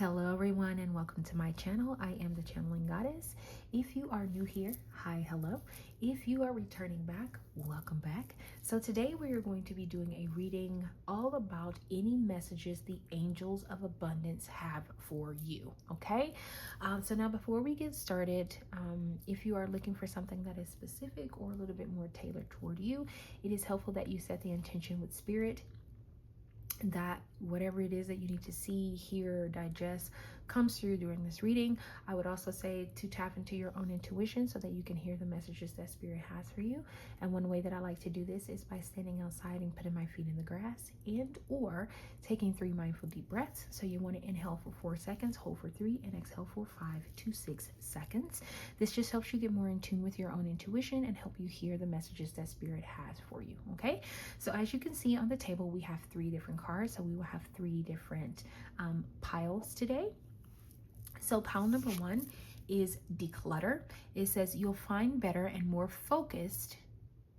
Hello everyone and welcome to my channel. I am the Channeling Goddess. If you are new here, hi, hello. If you are returning back, welcome back. So today we are going to be doing a reading all about any messages the angels of abundance have for you, okay? So now before we get started, if you are looking for something that is specific or a little bit more tailored toward you, it is helpful that you set the intention with spirit that whatever it is that you need to see, hear, digest comes through during this reading. I would also say to tap into your own intuition so that you can hear the messages that spirit has for you. And one way that I like to do this is by standing outside and putting my feet in the grass and or taking 3 mindful deep breaths. So you want to inhale for 4 seconds, hold for 3, and exhale for 5 to 6 seconds. This just helps you get more in tune with your own intuition and help you hear the messages that spirit has for you. Okay, so as you can see on the table, we have 3 different cards. So we will have 3 different piles today. So pile number 1 is declutter. It says you'll find better and more focused.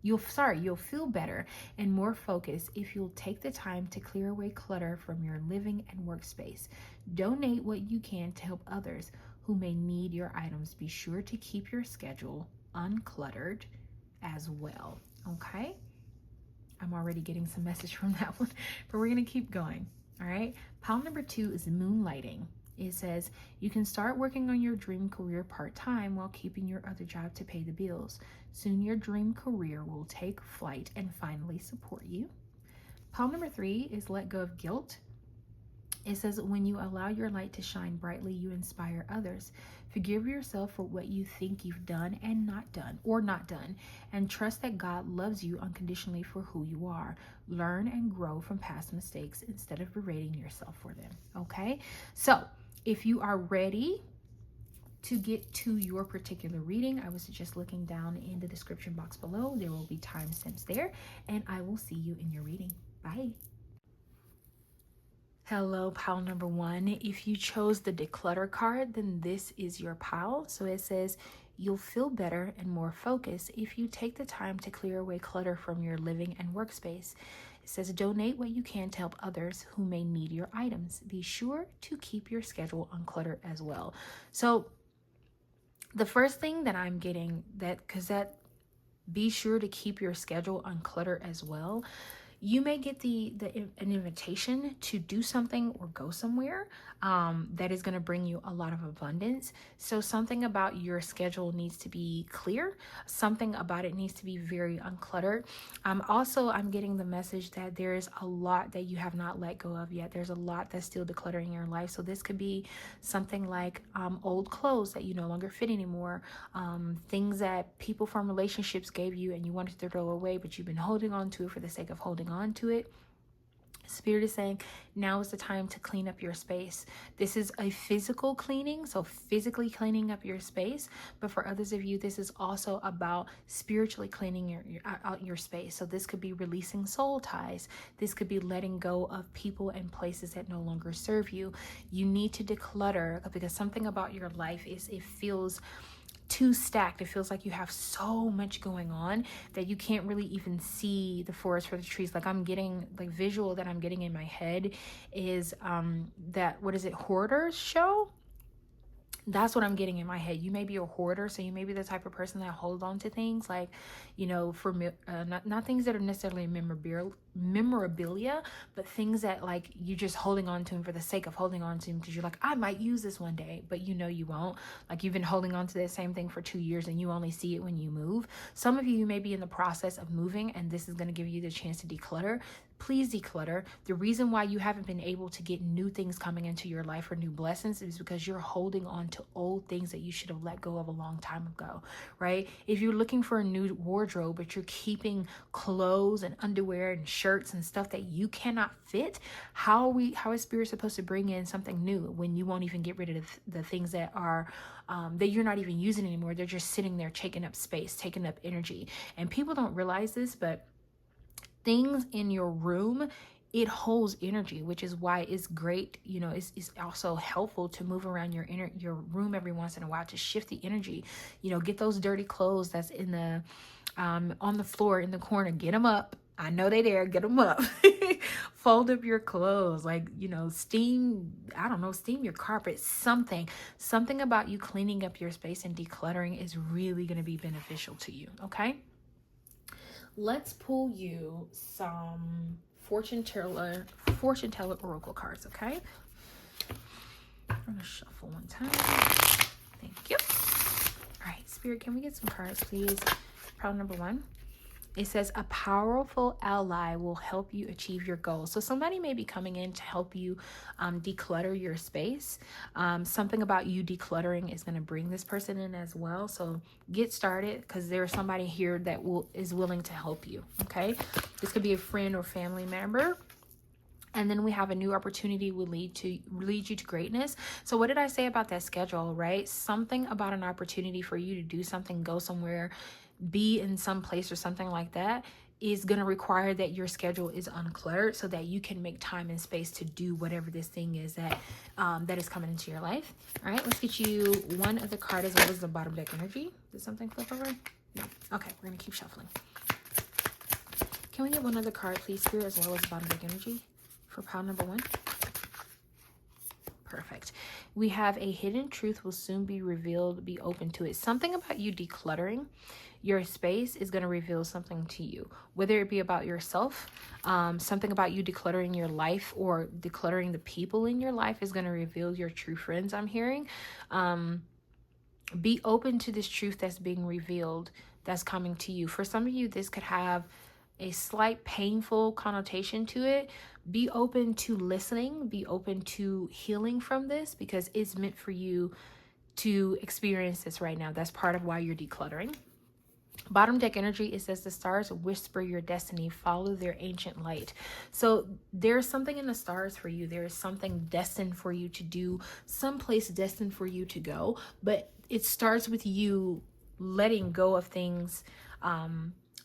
You'll feel better and more focused if you'll take the time to clear away clutter from your living and workspace. Donate what you can to help others who may need your items. Be sure to keep your schedule uncluttered as well. Okay. I'm already getting some message from that one, but we're going to keep going. All right. Pile number 2 is moonlighting. It says you can start working on your dream career part-time while keeping your other job to pay the bills. Soon your dream career will take flight and finally support you. Pile number 3 is let go of guilt. It says when you allow your light to shine brightly, you inspire others. Forgive yourself for what you think you've done and not done, and trust that God loves you unconditionally for who you are. Learn and grow from past mistakes instead of berating yourself for them. Okay, so if you are ready to get to your particular reading, I was just looking down in the description box below. There will be timestamps there, and I will see you in your reading. Bye. Hello, pile number 1. If you chose the declutter card, then this is your pile. So it says you'll feel better and more focused if you take the time to clear away clutter from your living and workspace. It says donate what you can to help others who may need your items. Be sure to keep your schedule uncluttered as well. So the first thing that I'm getting be sure to keep your schedule uncluttered as well. You may get an invitation to do something or go somewhere that is going to bring you a lot of abundance. So something about your schedule needs to be clear. Something about it needs to be very uncluttered. Also, I'm getting the message that there is a lot that you have not let go of yet. There's a lot that's still decluttering your life. So this could be something like old clothes that you no longer fit anymore. Things that people from relationships gave you and you wanted to throw away, but you've been holding on to it for the sake of holding on to it. Spirit is saying now is the time to clean up your space. This is a physical cleaning, so physically cleaning up your space. But for others of you, this is also about spiritually cleaning your space. So this could be releasing soul ties. This could be letting go of people and places that no longer serve you. You need to declutter because something about your life is it feels too stacked. It feels like you have so much going on that you can't really even see the forest for the trees. Like I'm getting visual that I'm getting in my head is that Hoarders show. That's what I'm getting in my head. You may be a hoarder, so you may be the type of person that holds on to things like, for not things that are necessarily memorabilia, but things that like you're just holding on to them for the sake of holding on to them because you're like, I might use this one day, but you won't. Like you've been holding on to the same thing for 2 years and you only see it when you move. Some of you may be in the process of moving and this is going to give you the chance to declutter. Please declutter. The reason why you haven't been able to get new things coming into your life or new blessings is because you're holding on to old things that you should have let go of a long time ago, right? If you're looking for a new wardrobe, but you're keeping clothes and underwear and shirts and stuff that you cannot fit, how is Spirit supposed to bring in something new when you won't even get rid of the things that are that you're not even using anymore? They're just sitting there taking up space, taking up energy. And people don't realize this, but things in your room, it holds energy, which is why it's great. It's also helpful to move around your room every once in a while to shift the energy. Get those dirty clothes that's in the on the floor in the corner, get them up. I know they there, get them up. fold up your clothes, like, steam, I don't know, steam your carpet, something about you cleaning up your space and decluttering is really going to be beneficial to you. Okay. Let's pull you some fortune teller oracle cards. Okay. I'm going to shuffle one time. Thank you. All right, Spirit, can we get some cards, please? Pile number 1. It says a powerful ally will help you achieve your goals. So somebody may be coming in to help you declutter your space. Something about you decluttering is going to bring this person in as well. So get started, because there's somebody here that is willing to help you. Okay, this could be a friend or family member. And then we have a new opportunity will lead you to greatness. So what did I say about that schedule, right? Something about an opportunity for you to do something, go somewhere, be in some place or something like that is going to require that your schedule is uncluttered so that you can make time and space to do whatever this thing is that is coming into your life. All right, let's get you one other card as well as the bottom deck energy. Did something flip over? No. Okay, we're going to keep shuffling. Can we get one other card, please, Spirit, as well as the bottom deck energy for pile number 1? Perfect. We have a hidden truth will soon be revealed. Be open to it. Something about you decluttering your space is going to reveal something to you, whether it be about yourself, something about you decluttering your life or decluttering the people in your life is going to reveal your true friends. I'm hearing. Be open to this truth that's being revealed, that's coming to you. For some of you, this could have a slight painful connotation to it. Be open to listening, be open to healing from this, because it's meant for you to experience this right now. That's part of why you're decluttering. Bottom deck energy, it says the stars whisper your destiny, follow their ancient light. So there's something in the stars for you. There is something destined for you to do, someplace destined for you to go, but it starts with you letting go of things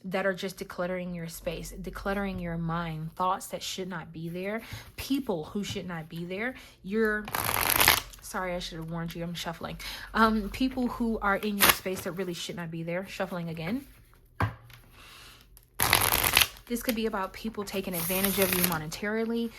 that are just decluttering your space, decluttering your mind, thoughts that should not be there, people who should not be there. Sorry, I should have warned you, I'm shuffling. People who are in your space that really should not be there. Shuffling again. This could be about people taking advantage of you monetarily,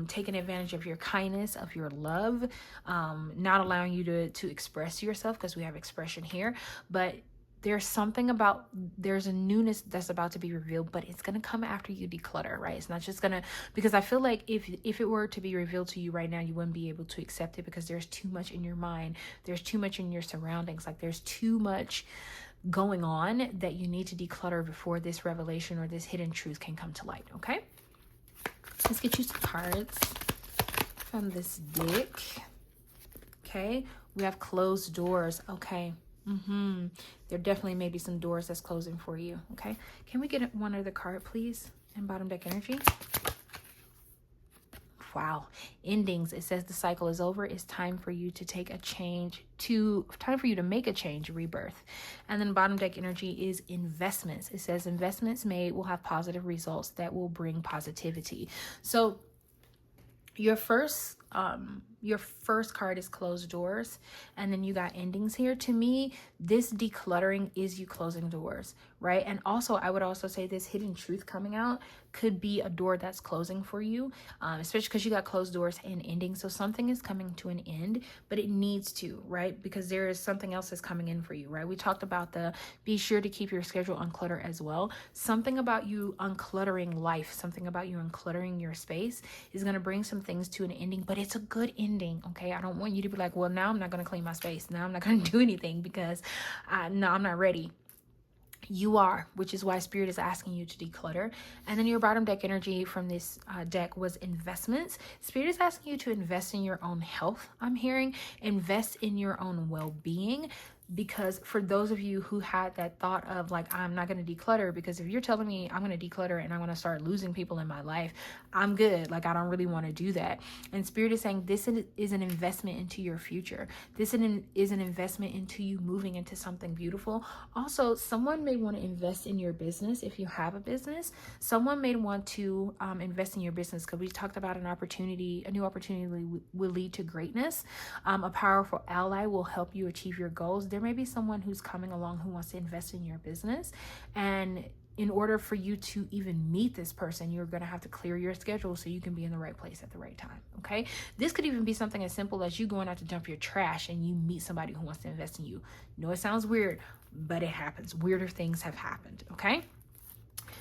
taking advantage of your kindness, of your love, not allowing you to express yourself, because we have expression here. But there's a newness that's about to be revealed, but it's going to come after you declutter, right? It's not just going to, because I feel like if it were to be revealed to you right now, you wouldn't be able to accept it, because there's too much in your mind. There's too much in your surroundings. Like there's too much going on that you need to declutter before this revelation or this hidden truth can come to light. Okay. Let's get you some cards from this deck. Okay. We have closed doors. Okay. There definitely may be some doors that's closing for you. Okay. Can we get one other card, please? And bottom deck energy. Wow. Endings. It says the cycle is over. It's time for you to take a change, time for you to make a change, rebirth. And then bottom deck energy is investments. It says investments made will have positive results that will bring positivity. So your first card is closed doors, and then you got endings here. To me, this decluttering is you closing doors, right? And also, I would also say this hidden truth coming out could be a door that's closing for you, especially because you got closed doors and endings. So something is coming to an end, but it needs to, right? Because there is something else that's coming in for you, right? We talked about be sure to keep your schedule uncluttered as well. Something about you uncluttering life, something about you uncluttering your space is going to bring some things to an ending, but it's a good ending, okay? I don't want you to be like, well, now I'm not going to clean my space. Now I'm not going to do anything because I'm not ready. You are, which is why Spirit is asking you to declutter. And then your bottom deck energy from this deck was investments. Spirit is asking you to invest in your own health. I'm hearing invest in your own well-being. Because for those of you who had that thought of like, I'm not going to declutter, because if you're telling me I'm going to declutter and I'm going to start losing people in my life, I'm good. Like, I don't really want to do that. And Spirit is saying this is an investment into your future. This is an investment into you moving into something beautiful. Also, someone may want to invest in your business. If you have a business, someone may want to invest in your business, because we talked about a new opportunity will lead to greatness. A powerful ally will help you achieve your goals. There may be someone who's coming along who wants to invest in your business, and in order for you to even meet this person, you're going to have to clear your schedule so you can be in the right place at the right time. Okay. This could even be something as simple as you going out to dump your trash and you meet somebody who wants to invest in you. No, it sounds weird, but it happens. Weirder things have happened. Okay.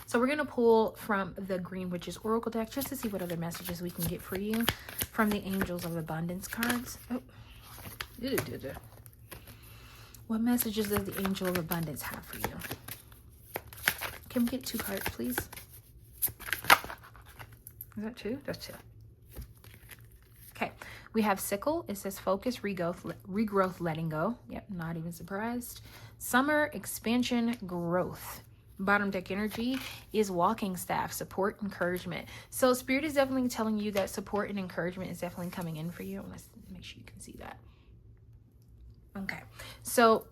So we're going to pull from the Green Witch's Oracle deck just to see what other messages we can get for you from the Angels of Abundance cards. Oh. What messages does the Angel of Abundance have for you? Can we get 2 cards, please? Is that 2? That's 2. Okay. We have Sickle. It says focus, regrowth, letting go. Yep, not even surprised. Summer, expansion, growth. Bottom deck energy is walking staff, support, encouragement. So Spirit is definitely telling you that support and encouragement is definitely coming in for you. Let's make sure you can see that. Okay. So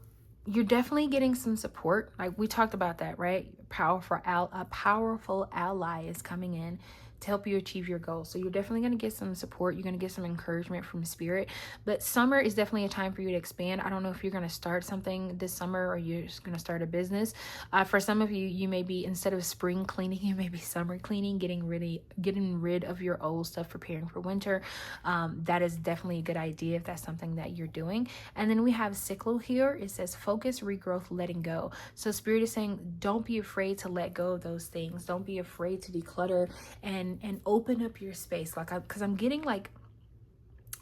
you're definitely getting some support. Like we talked about that, right? A powerful ally is coming in to help you achieve your goals. So you're definitely going to get some support. You're going to get some encouragement from Spirit. But summer is definitely a time for you to expand. I don't know if you're going to start something this summer or you're just going to start a business. For some of you, you may be, instead of spring cleaning, you may be summer cleaning, getting rid of your old stuff, preparing for winter. That is definitely a good idea if that's something that you're doing. And then we have Sickle here. It says focus, regrowth, letting go. So Spirit is saying, don't be afraid to let go of those things. Don't be afraid to declutter and open up your space. Because I'm getting like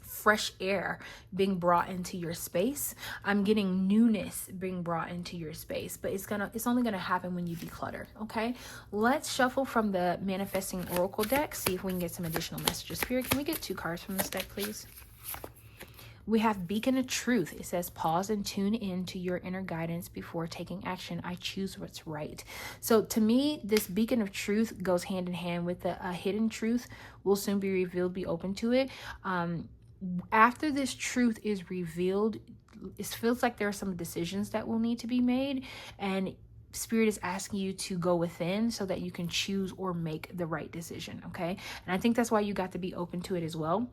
fresh air being brought into your space. I'm getting newness being brought into your space, but it's only gonna happen when you declutter. Okay, let's shuffle from the Manifesting Oracle deck, see if we can get some additional messages. Spirit, can we get 2 cards from this deck, please? We have Beacon of Truth. It says, pause and tune in to your inner guidance before taking action. I choose what's right. So to me, this Beacon of Truth goes hand in hand with a hidden truth will soon be revealed. Be open to it. After this truth is revealed, it feels like there are some decisions that will need to be made, and Spirit is asking you to go within so that you can choose or make the right decision. Okay. And I think that's why you got to be open to it as well,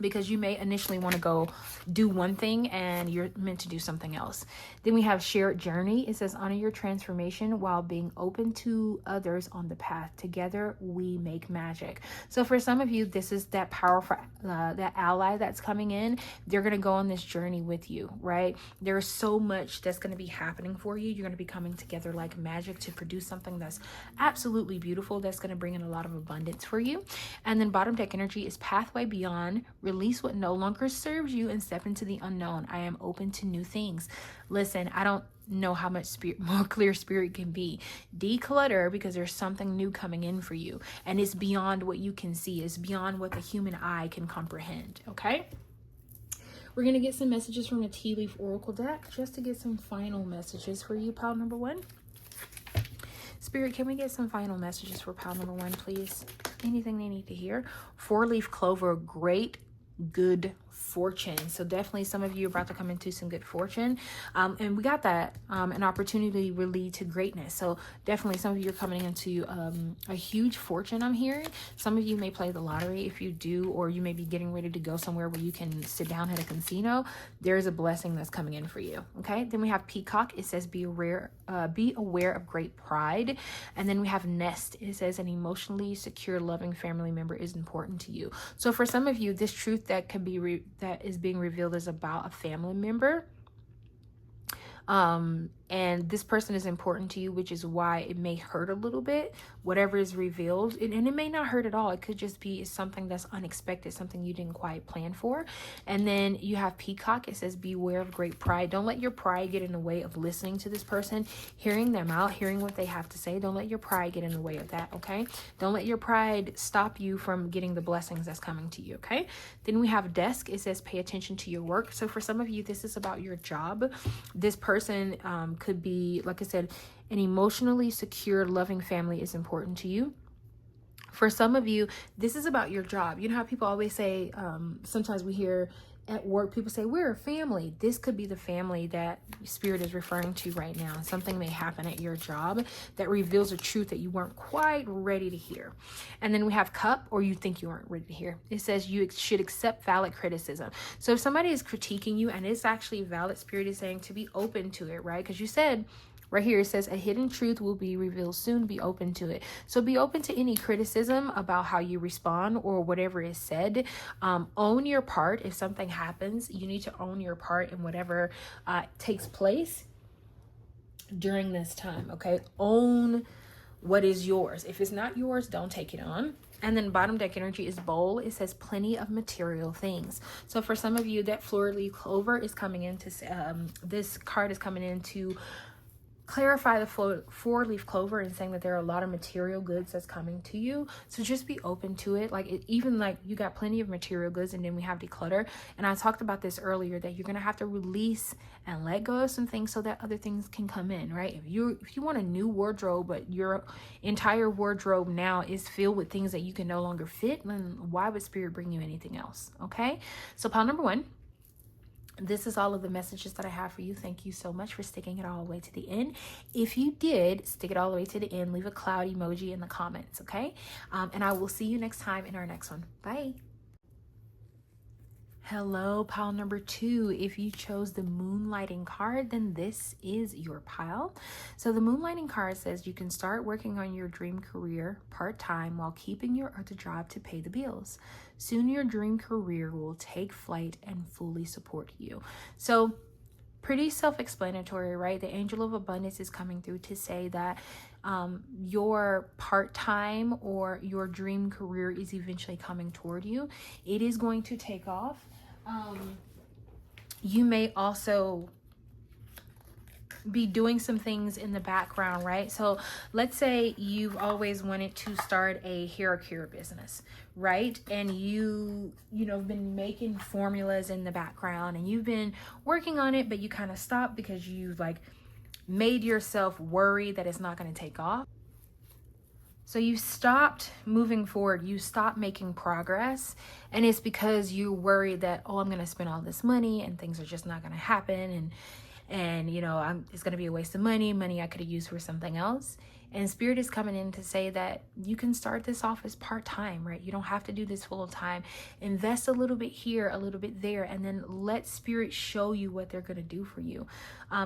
because you may initially want to go do one thing and you're meant to do something else. Then we have Shared Journey. It says, honor your transformation while being open to others on the path. Together, we make magic. So for some of you, this is that powerful, that ally that's coming in. They're going to go on this journey with you, right? There's so much that's going to be happening for you. You're going to be coming together like magic to produce something that's absolutely beautiful. That's going to bring in a lot of abundance for you. And then bottom deck energy is Pathway Beyond. Release what no longer serves you and step into the unknown. I am open to new things. Listen, I don't know how much more clear Spirit can be. Declutter, because there's something new coming in for you, and it's beyond what you can see. It's beyond what the human eye can comprehend. Okay, we're gonna get some messages from the Tea Leaf Oracle deck just to get some final messages for you, pile number 1. Spirit, can we get some final messages for pile number 1, please? Anything they need to hear? 4-leaf clover, great good fortune. So definitely some of you are about to come into some good fortune, and we got that an opportunity will lead to greatness. So definitely some of you are coming into a huge fortune. I'm hearing some of you may play the lottery. If you do, or you may be getting ready to go somewhere where you can sit down at a casino, there's a blessing that's coming in for you. Okay, then we have Peacock. It says be aware of great pride. And then we have Nest. It says an emotionally secure, loving family member is important to you. So for some of you, this truth that can be that is being revealed is about a family member. And this person is important to you, which is why it may hurt a little bit, whatever is revealed. And it may not hurt at all. It could just be something that's unexpected, something you didn't quite plan for. And then you have Peacock. It says, beware of great pride. Don't let your pride get in the way of listening to this person, hearing them out, hearing what they have to say. Don't let your pride get in the way of that, okay? Don't let your pride stop you from getting the blessings that's coming to you, okay? Then we have Desk. It says, pay attention to your work. So for some of you, this is about your job. This person could be, like I said, an emotionally secure, loving family is important to you. For some of you, this is about your job. You know how people always say, sometimes we hear at work, people say, we're a family. This could be the family that Spirit is referring to right now. Something may happen at your job that reveals a truth that you weren't quite ready to hear. And then we have Cup, or you think you aren't ready to hear. It says you should accept valid criticism. So if somebody is critiquing you and it's actually valid, Spirit is saying to be open to it, right? Because you said, right here it says a hidden truth will be revealed soon. Be open to it. So be open to any criticism about how you respond or whatever is said. Own your part. If something happens, you need to own your part in whatever takes place during this time. Okay, own what is yours. If it's not yours, don't take it on. And then bottom deck energy is bowl. It says plenty of material things. So for some of you, that fleur-de-lis clover is coming into, this card is coming in to clarify the four-leaf clover and saying that there are a lot of material goods that's coming to you. So just be open to it. Like even like you got plenty of material goods, and then we have declutter. And I talked about this earlier, that you're gonna have to release and let go of some things so that other things can come in, right? If you want a new wardrobe, but your entire wardrobe now is filled with things that you can no longer fit, then why would Spirit bring you anything else? Okay, so pile number one. This is all of the messages that I have for you. Thank you so much for sticking it all the way to the end. If you did stick it all the way to the end, leave a cloud emoji in the comments, okay? And I will see you next time in our next one. Bye. Hello, pile number two. If you chose the moonlighting card, then this is your pile. So the moonlighting card says you can start working on your dream career part-time while keeping your other job to pay the bills. Soon your dream career will take flight and fully support you. So pretty self-explanatory, right? The angel of abundance is coming through to say that your part-time or your dream career is eventually coming toward you. It is going to take off. You may also be doing some things in the background, right? So let's say you've always wanted to start a hair care business, right? And you've been making formulas in the background and you've been working on it, but you kind of stopped because you've like made yourself worry that it's not going to take off. So you stopped moving forward, you stopped making progress, and it's because you worried that, oh, I'm going to spend all this money and things are just not going to happen, and it's going to be a waste of money I could have used for something else. And Spirit is coming in to say that you can start this off as part-time, right? You don't have to do this full time. Invest a little bit here, a little bit there, and then let Spirit show you what they're going to do for you.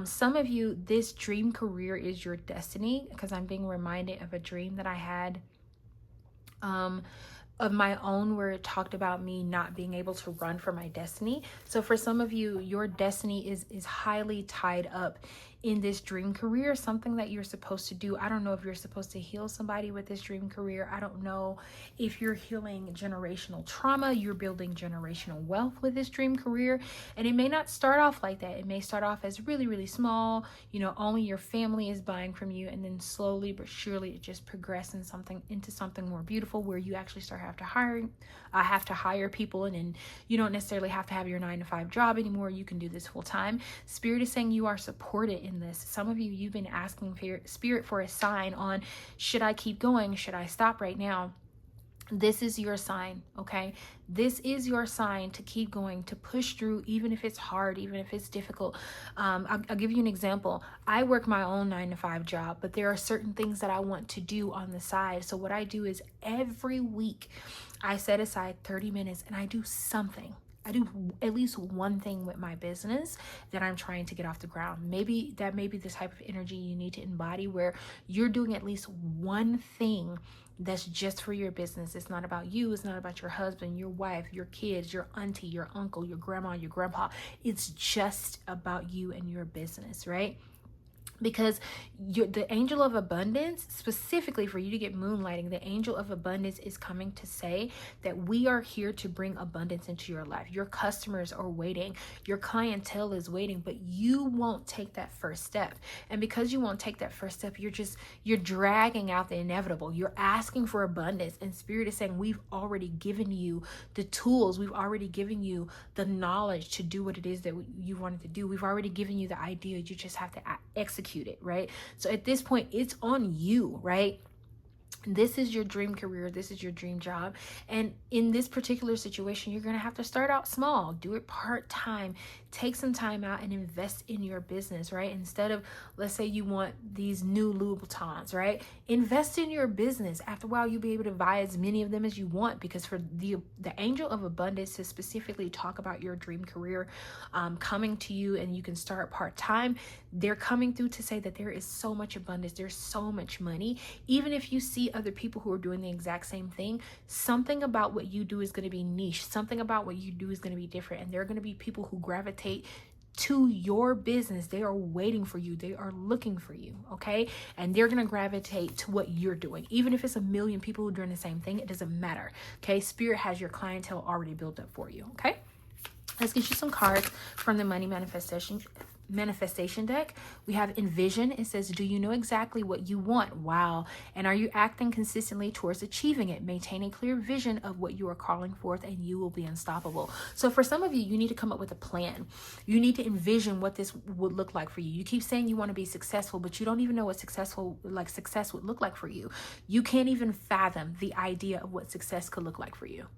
Some of you, this dream career is your destiny, because I'm being reminded of a dream that I had of my own, where it talked about me not being able to run for my destiny. So for some of you, your destiny is highly tied up in this dream career, something that you're supposed to do. I don't know if you're supposed to heal somebody with this dream career. I don't know if you're healing generational trauma, you're building generational wealth with this dream career. And it may not start off like that. It may start off as really, really small, only your family is buying from you. And then slowly but surely it just progresses into something more beautiful, where you actually start have to hire people, and then you don't necessarily have to have your 9-to-5 job anymore. You can do this full time. Spirit is saying you are supported in this. Some of you, you've been asking Spirit for a sign on, should I keep going? Should I stop right now? This is your sign, okay? This is your sign to keep going, to push through, even if it's hard, even if it's difficult. I'll give you an example. I work my own 9-to-5 job, but there are certain things that I want to do on the side. So what I do is every week I set aside 30 minutes and I do something. I do at least one thing with my business that I'm trying to get off the ground. Maybe that may be the type of energy you need to embody, where you're doing at least one thing that's just for your business. It's not about you. It's not about your husband, your wife, your kids, your auntie, your uncle, your grandma, your grandpa. It's just about you and your business, right? Because the angel of abundance, specifically for you to get moonlighting, the angel of abundance is coming to say that we are here to bring abundance into your life. Your customers are waiting. Your clientele is waiting, but you won't take that first step. And because you won't take that first step, you're dragging out the inevitable. You're asking for abundance. And Spirit is saying, we've already given you the tools. We've already given you the knowledge to do what it is that you wanted to do. We've already given you the idea. You just have to execute it, right? So at this point, it's on you, right? This is your dream career. This is your dream job. And in this particular situation, you're going to have to start out small. Do it part-time. Take some time out and invest in your business, right? Instead of, let's say you want these new Louboutins, right? Invest in your business. After a while, you'll be able to buy as many of them as you want, because for the angel of abundance to specifically talk about your dream career coming to you, and you can start part-time, they're coming through to say that there is so much abundance. There's so much money. Even if you see other people who are doing the exact same thing, something about what you do is going to be niche. Something about what you do is going to be different. And there are going to be people who gravitate to your business. They are waiting for you. They are looking for you. Okay. And they're going to gravitate to what you're doing. Even if it's 1 million people who are doing the same thing, it doesn't matter. Okay. Spirit has your clientele already built up for you. Okay. Let's get you some cards from the money manifestation deck. We have Envision. It says, do you know exactly what you want? Wow. And are you acting consistently towards achieving it? Maintain a clear vision of what you are calling forth, and you will be unstoppable. So for some of you, you need to come up with a plan. You need to envision what this would look like for you. You keep saying you want to be successful, but you don't even know what success would look like for you. You can't even fathom the idea of what success could look like for you.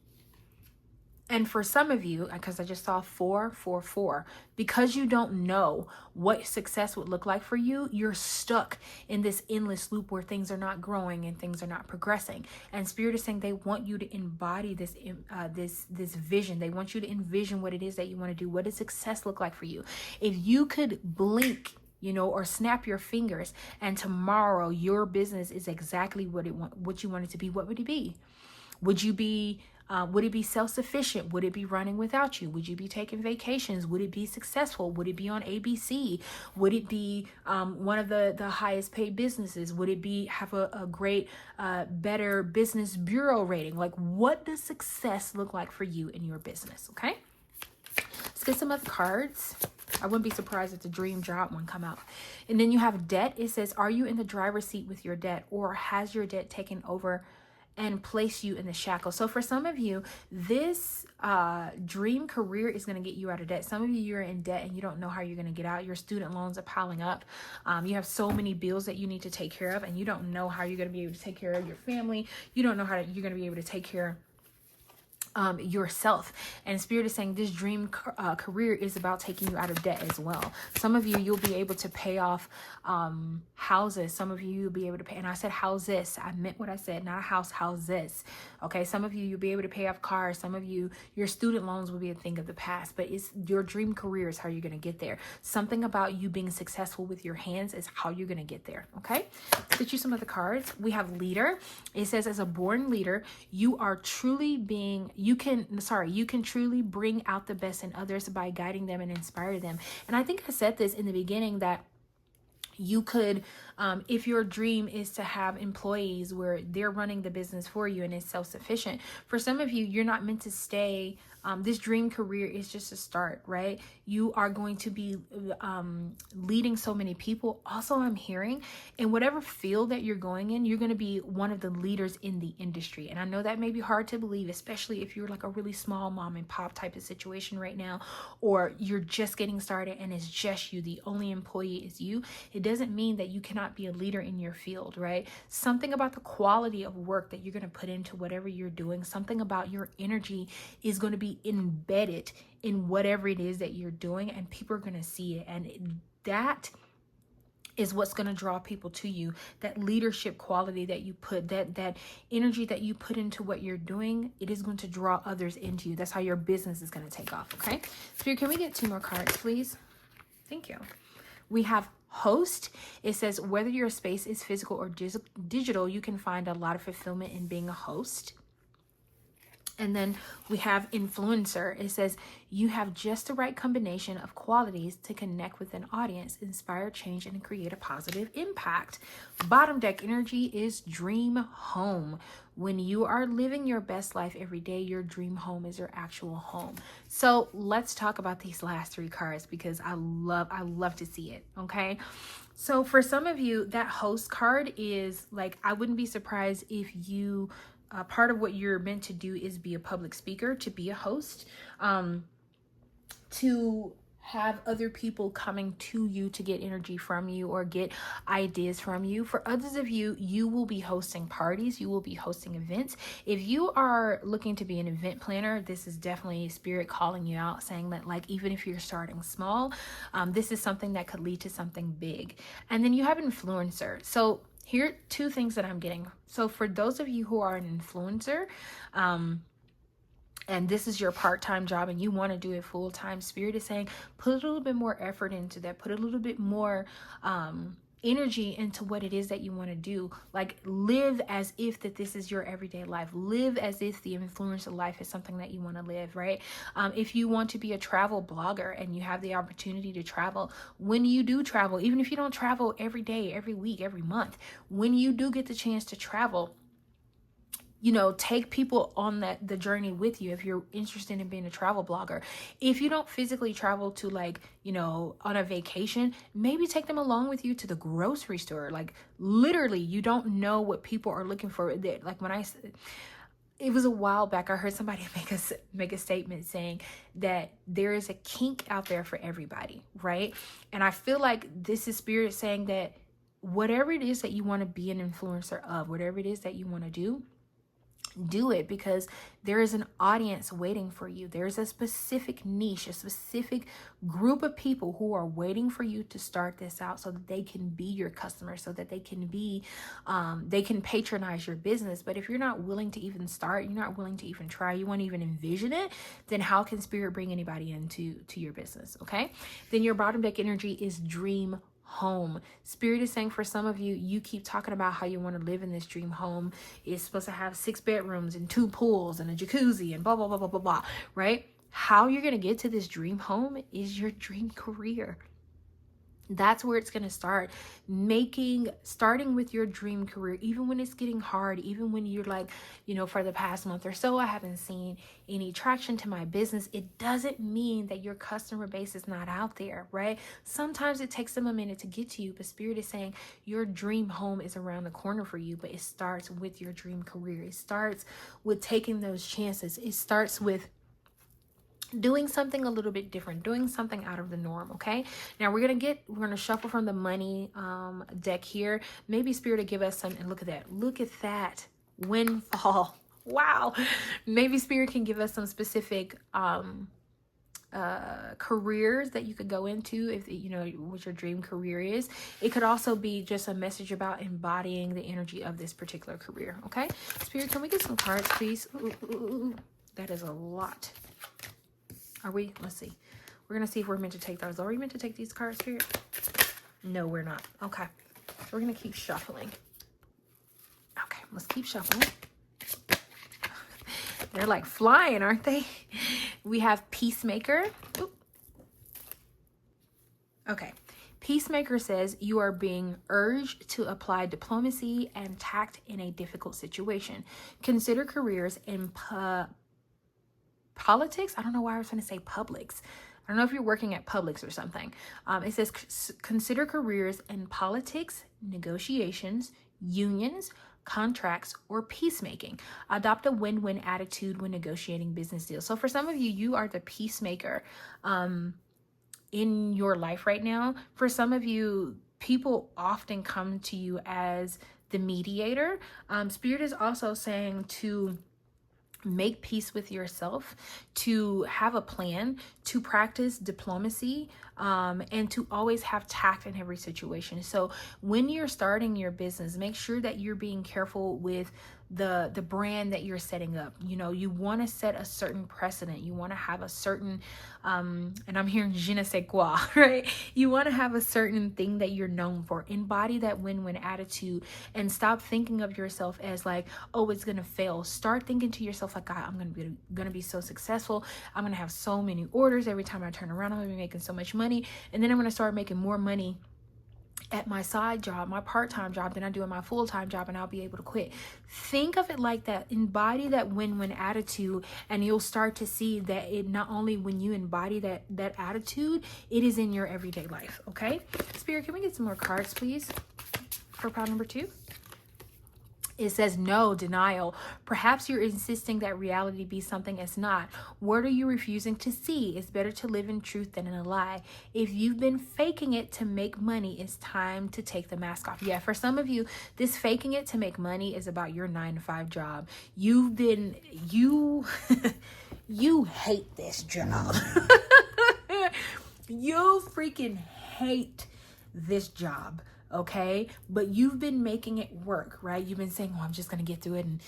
And for some of you, because I just saw 444, because you don't know what success would look like for you, you're stuck in this endless loop where things are not growing and things are not progressing. And Spirit is saying they want you to embody this vision. They want you to envision what it is that you want to do. What does success look like for you? If you could blink, or snap your fingers, and tomorrow your business is exactly what you want it to be, what would it be? Would it be self-sufficient? Would it be running without you? Would you be taking vacations? Would it be successful? Would it be on ABC? Would it be one of the highest paid businesses? Would it be have a great, better business bureau rating? Like, what does success look like for you in your business? Okay. Let's get some other cards. I wouldn't be surprised if the dream job one come out. And then you have debt. It says, are you in the driver's seat with your debt, or has your debt taken over and place you in the shackle? So for some of you, this dream career is going to get you out of debt. Some of you, you're in debt and you don't know how you're going to get out. Your student loans are piling up. You have so many bills that you need to take care of, and you don't know how you're going to be able to take care of your family. You don't know how you're going to be able to take care yourself. And Spirit is saying this dream career is about taking you out of debt as well. Some of you, you'll be able to pay off houses. Some of you, you'll be able to pay, and I said houses, I meant what I said, not a house, houses. Okay. Some of you, you'll be able to pay off cars. Some of you, your student loans will be a thing of the past, but it's your dream career is how you're going to get there. Something about you being successful with your hands is how you're going to get there. Okay. Let's get you some other cards. We have leader. It says, as a born leader, you are truly you can truly bring out the best in others by guiding them and inspire them. And I think I said this in the beginning, that you could, if your dream is to have employees where they're running the business for you and it's self-sufficient, for some of you, you're not meant to stay. This dream career is just a start, right? You are going to be leading so many people. Also, I'm hearing in whatever field that you're going in, you're going to be one of the leaders in the industry. And I know that may be hard to believe, especially if you're like a really small mom and pop type of situation right now, or you're just getting started and it's just you, the only employee is you. It doesn't mean that you cannot be a leader in your field, right? Something about the quality of work that you're going to put into whatever you're doing, something about your energy is going to be embedded in whatever it is that you're doing, and people are going to see it. And that is what's going to draw people to you. That leadership quality that you put, that energy that you put into what you're doing, it is going to draw others into you. That's how your business is going to take off. Okay. Spirit, can we get 2 more cards, please? Thank you. We have host. It says, whether your space is physical or digital, you can find a lot of fulfillment in being a host. And then we have influencer. It says, you have just the right combination of qualities to connect with an audience, inspire change, and create a positive impact. Bottom deck energy is dream home. When you are living your best life every day, your dream home is your actual home. So let's talk about these last 3 cards, because I love to see it. Okay. So for some of you, that host card is like, I wouldn't be surprised if you, part of what you're meant to do is be a public speaker, to be a host, to have other people coming to you to get energy from you or get ideas from you. For others of you, you will be hosting parties, you will be hosting events. If you are looking to be an event planner, this is definitely Spirit calling you out, saying that, like, even if you're starting small, this is something that could lead to something big. And then you have influencer. So here are two things that I'm getting. So for those of you who are an influencer, and this is your part-time job and you want to do it full-time, Spirit is saying put a little bit more effort into that, put a little bit more energy into what it is that you want to do. Like, live as if that this is your everyday life. Live as if the influencer life is something that you want to live, right? If you want to be a travel blogger and you have the opportunity to travel, when you do travel, even if you don't travel every day, every week, every month, when you do get the chance to travel, you know, take people on the journey with you if you're interested in being a travel blogger. If you don't physically travel to, like, you know, on a vacation, maybe take them along with you to the grocery store. Like, literally, you don't know what people are looking for. Like, it was a while back, I heard somebody make a statement saying that there is a kink out there for everybody, right? And I feel like this is Spirit saying that whatever it is that you want to be an influencer of, whatever it is that you want to do it, because there is an audience waiting for you. There's a specific niche, a specific group of people who are waiting for you to start this out so that they can be your customers, so that they can be, they can patronize your business. But if you're not willing to even start, you're not willing to even try, you won't even envision it, then how can Spirit bring anybody into your business? Okay. Then your bottom deck energy is dream home. Spirit is saying for some of you, you keep talking about how you want to live in this dream home. It's supposed to have 6 bedrooms and 2 pools and a jacuzzi and blah, blah, blah, blah, blah, blah, right? How you're going to get to this dream home is your dream career. That's where it's going to start. Starting with your dream career, even when it's getting hard, even when you're like, you know, for the past month or so, I haven't seen any traction to my business. It doesn't mean that your customer base is not out there, right? Sometimes it takes them a minute to get to you, but Spirit is saying your dream home is around the corner for you, but it starts with your dream career. It starts with taking those chances. It starts with doing something a little bit different, doing something out of the norm. Okay, now we're gonna shuffle from the money deck here. Maybe Spirit will give us some, and look at that windfall. Wow. Maybe Spirit can give us some specific careers that you could go into, if you know what your dream career is. It could also be just a message about embodying the energy of this particular career. Okay, Spirit, can we get some cards, please? Ooh, that is a lot. Are we? Let's see. We're going to see if we're meant to take those. Are we meant to take these cards, Spirit? No, we're not. Okay. So we're going to keep shuffling. Okay, let's keep shuffling. They're like flying, aren't they? We have Peacemaker. Oop. Okay. Peacemaker says you are being urged to apply diplomacy and tact in a difficult situation. Consider careers in politics. I don't know why I was going to say Publix. I don't know if you're working at Publix or something. It says consider careers in politics, negotiations, unions, contracts, or peacemaking. Adopt a win-win attitude when negotiating business deals. So for some of you, you are the peacemaker in your life right now. For some of you, people often come to you as the mediator. Spirit is also saying to make peace with yourself, to have a plan, to practice diplomacy, and to always have tact in every situation. So when you're starting your business, make sure that you're being careful with the brand that you're setting up. You know, you want to set a certain precedent. You want to have a certain, and I'm hearing je ne sais quoi, right? You want to have a certain thing that you're known for. Embody that win-win attitude and stop thinking of yourself as like, oh, it's going to fail. Start thinking to yourself like, God, I'm going to be so successful. I'm going to have so many orders. Every time I turn around, I'm going to be making so much money. And then I'm going to start making more money at my side job, my part-time job, than I do in my full-time job, and I'll be able to quit. Think of it like that. Embody that win-win attitude, and you'll start to see that it not only when you embody that attitude, it is in your everyday life. Okay, Spirit, can we get some more cards, please, for pile number 2? It says no, denial. Perhaps you're insisting that reality be something it's not. What are you refusing to see? It's better to live in truth than in a lie. If you've been faking it to make money, it's time to take the mask off. Yeah, for some of you, this faking it to make money is about your 9-to-5 job. You hate this job. You freaking hate this job. Okay, but you've been making it work, right? You've been saying, well, I'm just gonna get through it, and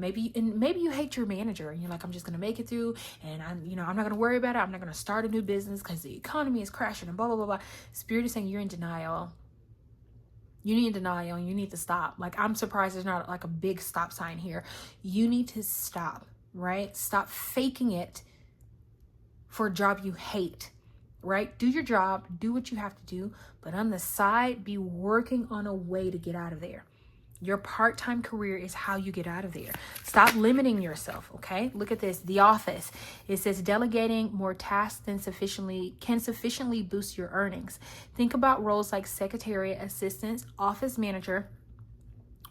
maybe you hate your manager, and you're like, I'm just gonna make it through, and I'm not gonna worry about it. I'm not gonna start a new business because the economy is crashing and blah blah blah blah. Spirit is saying you're in denial. You need denial, and you need to stop. Like, I'm surprised there's not like a big stop sign here. You need to stop, right? Stop faking it for a job you hate. Right? Do your job, do what you have to do, but on the side, be working on a way to get out of there. Your part-time career is how you get out of there. Stop limiting yourself, okay? Look at this, The Office. It says delegating more tasks than can sufficiently boost your earnings. Think about roles like secretary, assistant, office manager,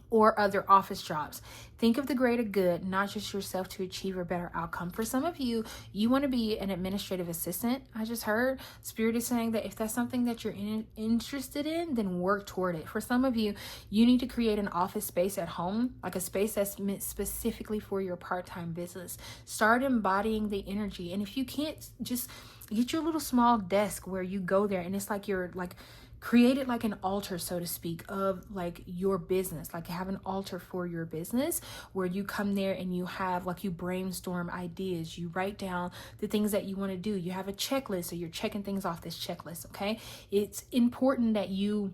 or other office jobs. Think of the greater good, not just yourself, to achieve a better outcome. For some of you, you want to be an administrative assistant. I just heard Spirit is saying that if that's something that you're interested in, then work toward it. For some of you, you need to create an office space at home, like a space that's meant specifically for your part-time business. Start embodying the energy. And if you can't, just get your little small desk where you go there and it's like you're like, create it like an altar, so to speak, of like your business. Like, have an altar for your business where you come there and you have like, you brainstorm ideas, you write down the things that you want to do, you have a checklist, so you're checking things off this checklist. Okay, it's important that you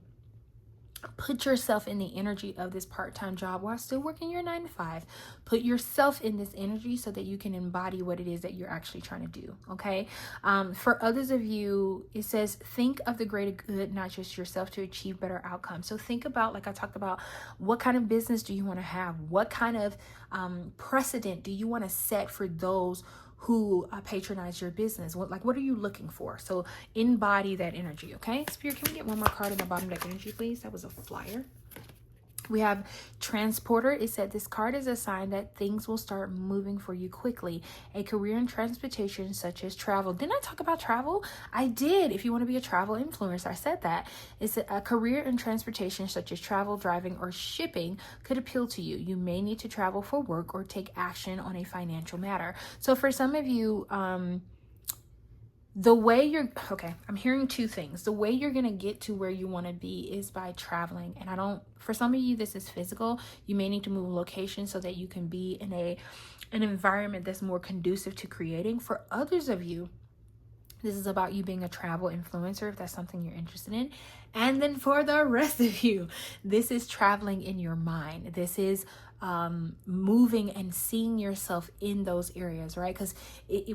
put yourself in the energy of this part-time job while still working your 9-to-5. Put yourself in this energy so that you can embody what it is that you're actually trying to do. Okay. For others of you, it says, think of the greater good, not just yourself, to achieve better outcomes. So think about, like I talked about, what kind of business do you want to have? What kind of precedent do you want to set for those who patronize your business? What are you looking for? So embody that energy. Okay, Spirit, can we get one more card in the bottom deck energy, please? That was a flyer. We have Transporter. It said this card is a sign that things will start moving for you quickly. A career in transportation, such as travel. Didn't I talk about travel? I did. If you want to be a travel influencer, I said that. It's a career in transportation, such as travel, driving, or shipping, could appeal to you. You may need to travel for work or take action on a financial matter. So for some of you, I'm hearing two things. The way you're going to get to where you want to be is by traveling. And for some of you, this is physical. You may need to move location so that you can be in an environment that's more conducive to creating. For others of you, this is about you being a travel influencer, if that's something you're interested in. And then for the rest of you, this is traveling in your mind. This is moving and seeing yourself in those areas, right? Because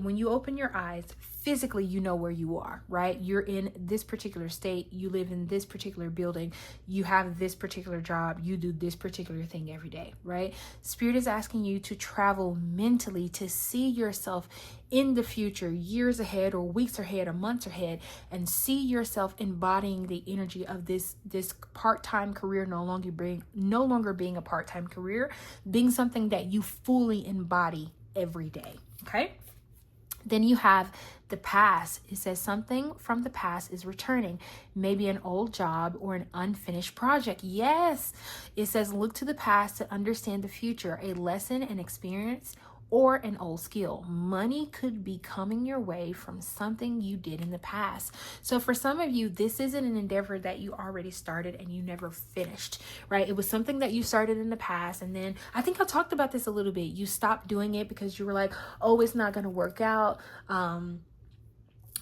when you open your eyes, physically, you know where you are, right? You're in this particular state, you live in this particular building, you have this particular job, you do this particular thing every day, right? Spirit is asking you to travel mentally, to see yourself in the future, years ahead or weeks ahead or months ahead, and see yourself embodying the energy of this part-time career no longer being a part-time career, being something that you fully embody every day. Okay. Then you have the past. It says something from the past is returning, maybe an old job or an unfinished project. Yes. It says look to the past to understand the future, a lesson, an experience, or an old skill. Money could be coming your way from something you did in the past. So for some of you, this isn't an endeavor that you already started and you never finished, right? It was something that you started in the past. And then I think I talked about this a little bit. You stopped doing it because you were like, oh, it's not going to work out.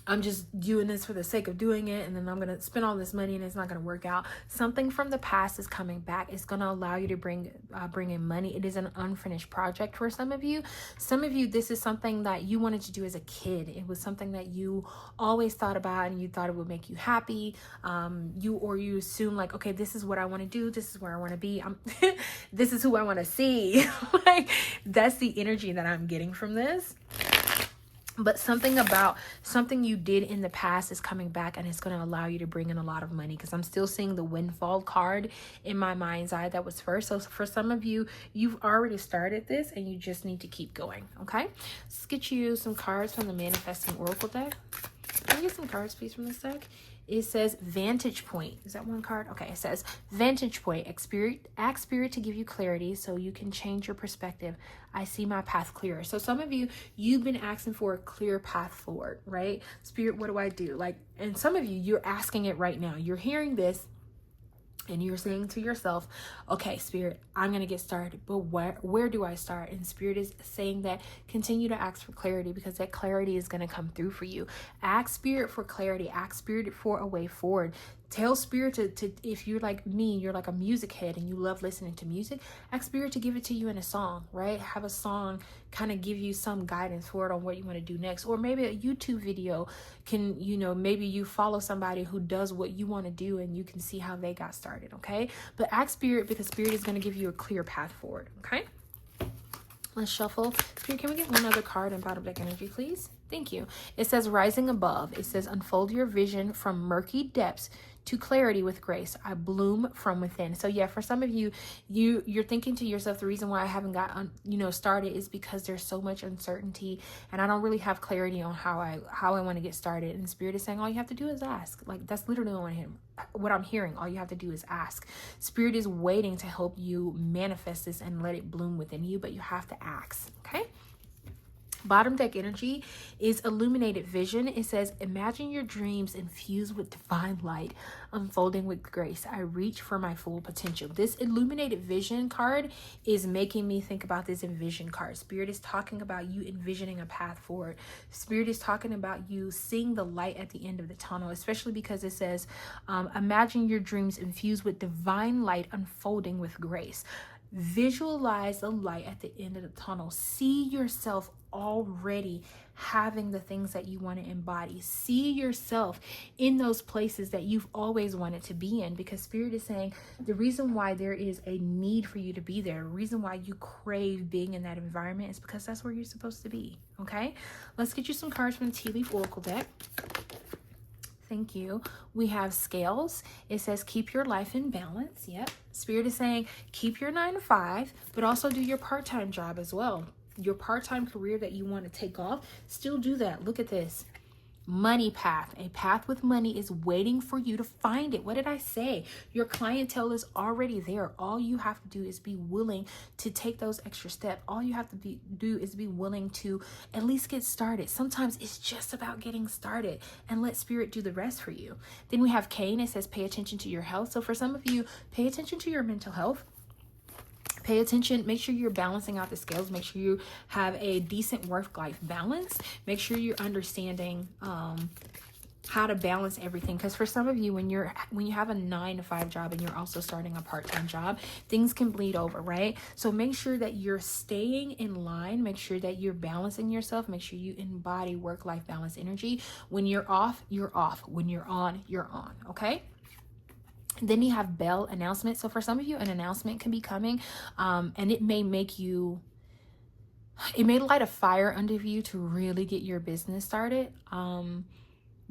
I'm just doing this for the sake of doing it, and then I'm going to spend all this money and it's not going to work out. Something from the past is coming back. It's going to allow you to bring in money. It is an unfinished project for some of you. Some of you, this is something that you wanted to do as a kid. It was something that you always thought about and you thought it would make you happy. You assume like, okay, this is what I want to do. This is where I want to be. This is who I want to see. Like, that's the energy that I'm getting from this. But something you did in the past is coming back, and it's going to allow you to bring in a lot of money, because I'm still seeing the windfall card in my mind's eye that was first. So for some of you, you've already started this and you just need to keep going. Okay, let's get you some cards from the Manifesting Oracle deck. Can I get some cards, please, from this deck? It says Vantage Point. Is that one card? Okay, it says Vantage Point. Ask Spirit to give you clarity so you can change your perspective. I see my path clearer. So some of you, you've been asking for a clear path forward, right? Spirit, what do I do? Like, and some of you, you're asking it right now. You're hearing this and you're saying to yourself, okay, Spirit, I'm going to get started, but where do I start? And Spirit is saying that continue to ask for clarity, because that clarity is going to come through for you. Ask Spirit for clarity. Ask Spirit for a way forward. Tell Spirit to if you're like me, you're like a music head and you love listening to music, ask Spirit to give it to you in a song, right? Have a song kind of give you some guidance for it on what you want to do next. Or maybe a YouTube video can, maybe you follow somebody who does what you want to do and you can see how they got started, okay? But ask Spirit, because Spirit is going to give you a clear path forward, okay? Let's shuffle. Spirit, can we get one other card in bottom deck energy, please? Thank you. It says Rising Above. It says unfold your vision from murky depths to clarity with grace. I bloom from within. So yeah, for some of you, you're thinking to yourself, the reason why I haven't got started is because there's so much uncertainty and I don't really have clarity on how I want to get started. And Spirit is saying all you have to do is ask. Like, that's literally what I'm hearing. All you have to do is ask. Spirit is waiting to help you manifest this and let it bloom within you, but you have to ask, okay? Bottom deck energy is illuminated vision. It says, imagine your dreams infused with divine light, unfolding with grace. I reach for my full potential. This illuminated vision card is making me think about this envision card. Spirit is talking about you envisioning a path forward. Spirit is talking about you seeing the light at the end of the tunnel, especially because it says, imagine your dreams infused with divine light, unfolding with grace. Visualize the light at the end of the tunnel. See yourself already having the things that you want to embody. See yourself in those places that you've always wanted to be in, because Spirit is saying the reason why there is a need for you to be there, the reason why you crave being in that environment is because that's where you're supposed to be. Okay, let's get you some cards from the Tea Leaf Oracle deck. Thank you. We have Scales. It says keep your life in balance. Yep. Spirit is saying keep your 9 to 5, but also do your part-time job as well. Your part-time career that you want to take off, still do that. Look at this. Money path. A path with money is waiting for you to find it. What did I say? Your clientele is already there. All you have to do is be willing to take those extra steps. All you have to do is be willing to at least get started. Sometimes it's just about getting started and let Spirit do the rest for you. Then we have Cain. It says pay attention to your health. So for some of you, pay attention to your mental health. Pay attention, make sure you're balancing out the scales, make sure you have a decent work-life balance, make sure you're understanding how to balance everything, because for some of you, when you have a 9 to 5 job and you're also starting a part-time job, things can bleed over, right? So make sure that you're staying in line, make sure that you're balancing yourself, make sure you embody work-life balance energy. When you're off, you're off. When you're on, okay? Then you have bell announcement. So for some of you, an announcement can be coming, and it may light a fire under you to really get your business started.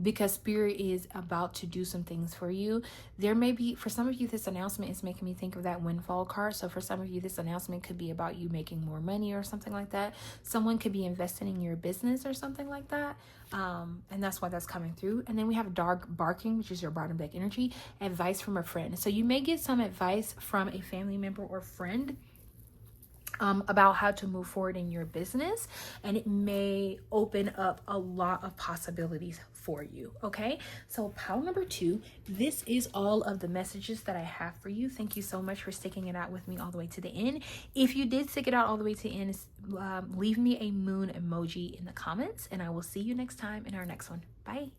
Because Spirit is about to do some things for you. There may be, for some of you, this announcement is making me think of that windfall card. So for some of you, this announcement could be about you making more money or something like that. Someone could be investing in your business or something like that. And that's why that's coming through. And then we have dark barking, which is your bottom deck energy, advice from a friend. So you may get some advice from a family member or friend about how to move forward in your business, and it may open up a lot of possibilities for you. Okay, so pile number 2, this is all of the messages that I have for you. Thank you so much for sticking it out with me all the way to the end. If you did stick it out all the way to the end, leave me a moon emoji in the comments, and I will see you next time in our next one. Bye.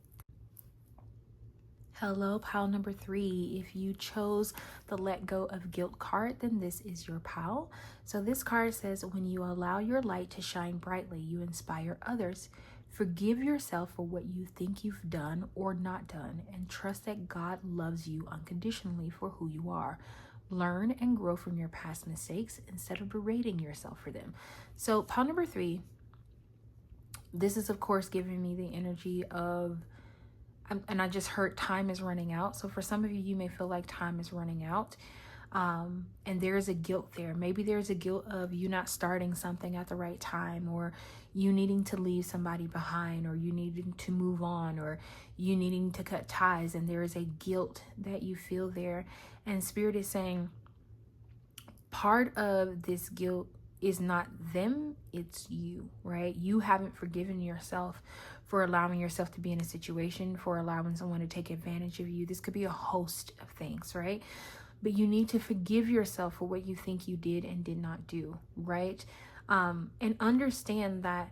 Hello, pile number 3. If you chose the let go of guilt card, then this is your pile. So this card says, when you allow your light to shine brightly, you inspire others. Forgive yourself for what you think you've done or not done, and trust that God loves you unconditionally for who you are. Learn and grow from your past mistakes instead of berating yourself for them. So pile number 3, This is, of course, giving me the energy of, and I just heard time is running out. So for some of you, you may feel like time is running out. And there's a guilt there. Maybe there's a guilt of you not starting something at the right time, or you needing to leave somebody behind, or you needing to move on, or you needing to cut ties. And there is a guilt that you feel there. And Spirit is saying part of this guilt is not them, it's you, right? You haven't forgiven yourself for allowing yourself to be in a situation, for allowing someone to take advantage of you. This could be a host of things, right? But you need to forgive yourself for what you think you did and did not do, right? And understand that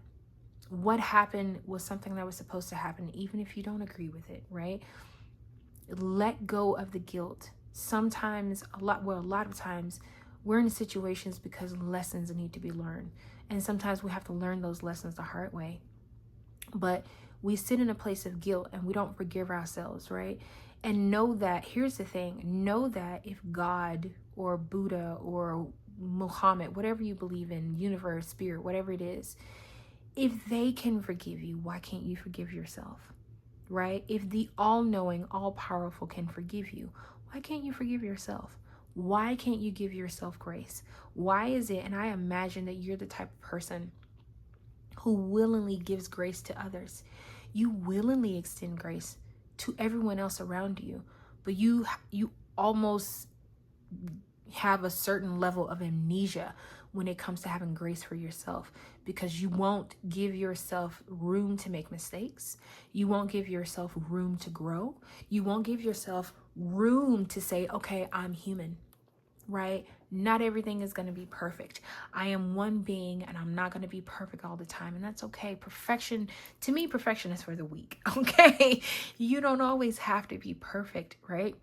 what happened was something that was supposed to happen, even if you don't agree with it, right? Let go of the guilt. Sometimes, a lot of times, we're in situations because lessons need to be learned. And sometimes we have to learn those lessons the hard way. But we sit in a place of guilt and we don't forgive ourselves, right? And know that, here's the thing, know that if God or Buddha or Muhammad, whatever you believe in, universe, spirit, whatever it is, if they can forgive you, why can't you forgive yourself, right? If the all-knowing, all-powerful can forgive you, why can't you forgive yourself? Why can't you give yourself grace? Why is it, and I imagine that you're the type of person who willingly gives grace to others. You willingly extend grace to everyone else around you, but you almost have a certain level of amnesia when it comes to having grace for yourself, because you won't give yourself room to make mistakes. You won't give yourself room to grow. You won't give yourself room to say, okay, I'm human, right? Not everything is going to be perfect. I am one being and I'm not going to be perfect all the time. And that's okay. Perfection, to me, perfection is for the weak. Okay. You don't always have to be perfect, right?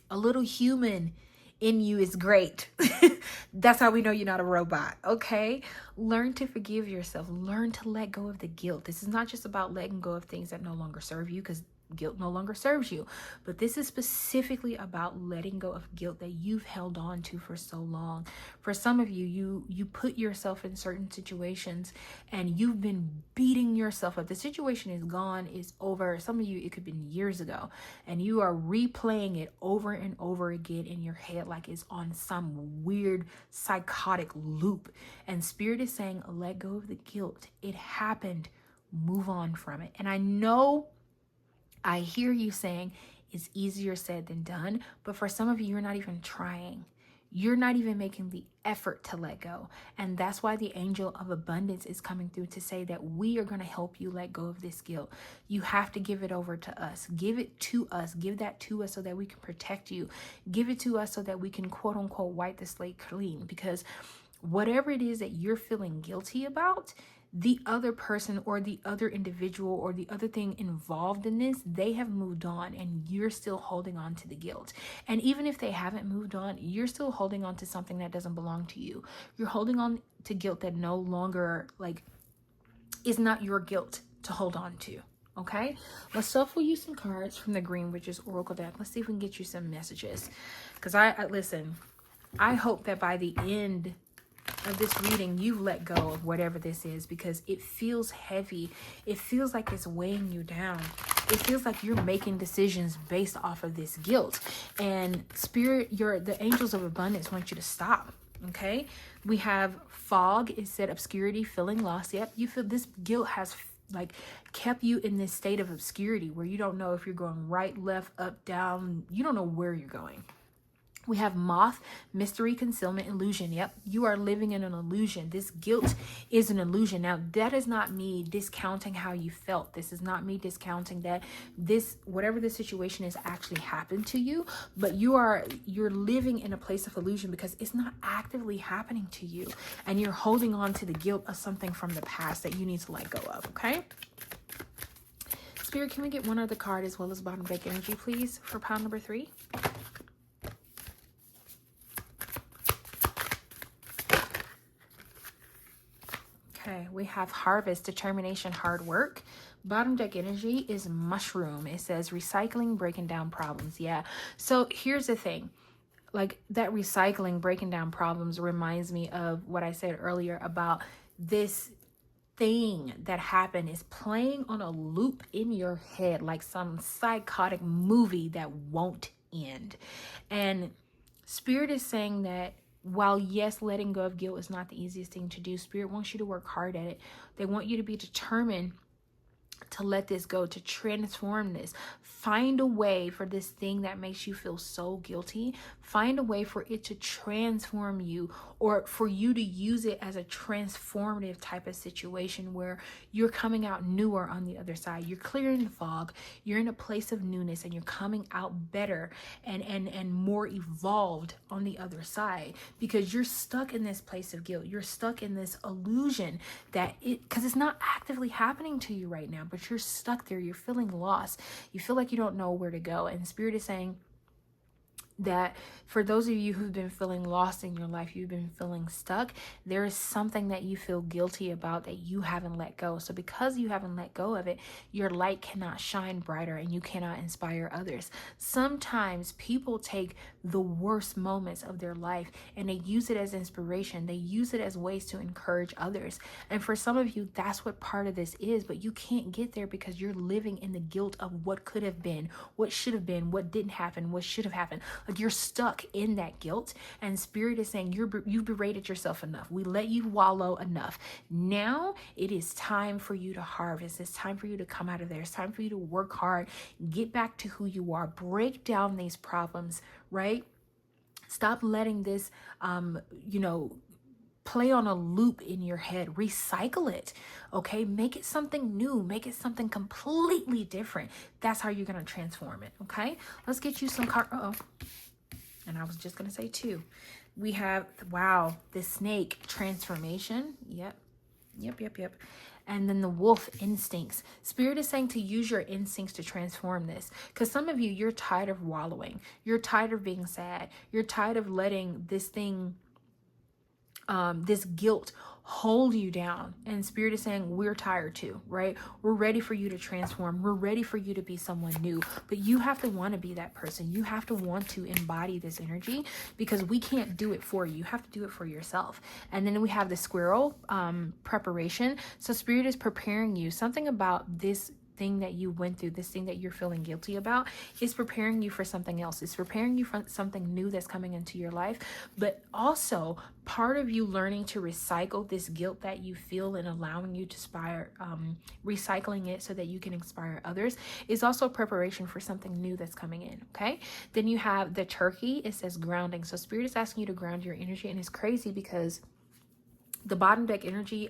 A little human in you is great. That's how we know you're not a robot. Okay. Learn to forgive yourself. Learn to let go of the guilt. This is not just about letting go of things that no longer serve you, because guilt no longer serves you. But this is specifically about letting go of guilt that you've held on to for so long. For some of you, you put yourself in certain situations and you've been beating yourself up. The situation is gone, is over. Some of you, it could have been years ago, and you are replaying it over and over again in your head like it's on some weird psychotic loop. And Spirit is saying, let go of the guilt. It happened. Move on from it. And I hear you saying it's easier said than done, but for some of you, you're not even trying. You're not even making the effort to let go. And that's why the angel of abundance is coming through to say that we are going to help you let go of this guilt. You have to give it over to us. Give it to us. Give that to us so that we can protect you. Give it to us so that we can, quote unquote, wipe the slate clean. Because whatever it is that you're feeling guilty about, the other person or the other individual or the other thing involved in this, they have moved on and you're still holding on to the guilt. And even if they haven't moved on, you're still holding on to something that doesn't belong to you. You're holding on to guilt that no longer, like, is not your guilt to hold on to. Okay, let's shuffle you some cards from the Green Witch's Oracle deck. Let's see if we can get you some messages. Because I listen, I hope that by the end of this reading, you've let go of whatever this is, because it feels heavy. It feels like it's weighing you down. It feels like you're making decisions based off of this guilt. And Spirit, the angels of abundance want you to stop. Okay, we have fog. It said obscurity, feeling lost. Yep, you feel this guilt has like kept you in this state of obscurity where you don't know if you're going right, left, up, down. You don't know where you're going. We have moth, mystery, concealment, illusion. Yep, you are living in an illusion. This guilt is an illusion. Now, that is not me discounting how you felt. This is not me discounting that this, whatever the situation is, actually happened to you. But you're living in a place of illusion because it's not actively happening to you. And you're holding on to the guilt of something from the past that you need to let go of, okay? Spirit, can we get one other card as well as bottom deck energy, please, for pile number 3? Okay, we have harvest, determination, hard work. Bottom deck energy is mushroom. It says recycling, breaking down problems. Yeah. So here's the thing. Like that recycling, breaking down problems reminds me of what I said earlier about this thing that happened is playing on a loop in your head, like some psychotic movie that won't end. And Spirit is saying that while, yes, letting go of guilt is not the easiest thing to do, Spirit wants you to work hard at it. They want you to be determined to let this go, to transform this. Find a way for this thing that makes you feel so guilty. Find a way for it to transform you, or for you to use it as a transformative type of situation where you're coming out newer on the other side. You're clearing the fog. You're in a place of newness, and you're coming out better and more evolved on the other side, because you're stuck in this place of guilt. You're stuck in this illusion that because it's not actively happening to you right now, but you're stuck there. You're feeling lost. You feel like you don't know where to go. And Spirit is saying that for those of you who've been feeling lost in your life, you've been feeling stuck, there is something that you feel guilty about that you haven't let go. So because you haven't let go of it, your light cannot shine brighter and you cannot inspire others. Sometimes people take the worst moments of their life and they use it as inspiration. They use it as ways to encourage others. And for some of you, that's what part of this is, but you can't get there because you're living in the guilt of what could have been, what should have been, what didn't happen, what should have happened. Like, you're stuck in that guilt, and Spirit is saying you've berated yourself enough. We let you wallow enough. Now it is time for you to harvest. It's time for you to come out of there. It's time for you to work hard, get back to who you are, break down these problems, right? Stop letting this, play on a loop in your head. Recycle it, okay? Make it something new. Make it something completely different. That's how you're going to transform it, okay? Let's get you some and I was just going to say two. We have, wow, the snake transformation. Yep. And then the wolf instincts. Spirit is saying to use your instincts to transform this. Because some of you, you're tired of wallowing. You're tired of being sad. You're tired of letting this thing, this guilt hold you down. And Spirit is saying we're tired too, right? We're ready for you to transform. We're ready for you to be someone new. But you have to want to be that person. You have to want to embody this energy, because we can't do it for you. You have to do it for yourself. And then we have the squirrel preparation. So Spirit is preparing you. Something about this thing that you went through, this thing that you're feeling guilty about, is preparing you for something else. It's preparing you for something new that's coming into your life. But also, part of you learning to recycle this guilt that you feel and allowing you to inspire, recycling it so that you can inspire others, is also preparation for something new that's coming in, okay? Then you have the turkey. It says grounding. So Spirit is asking you to ground your energy, and it's crazy because the bottom deck energy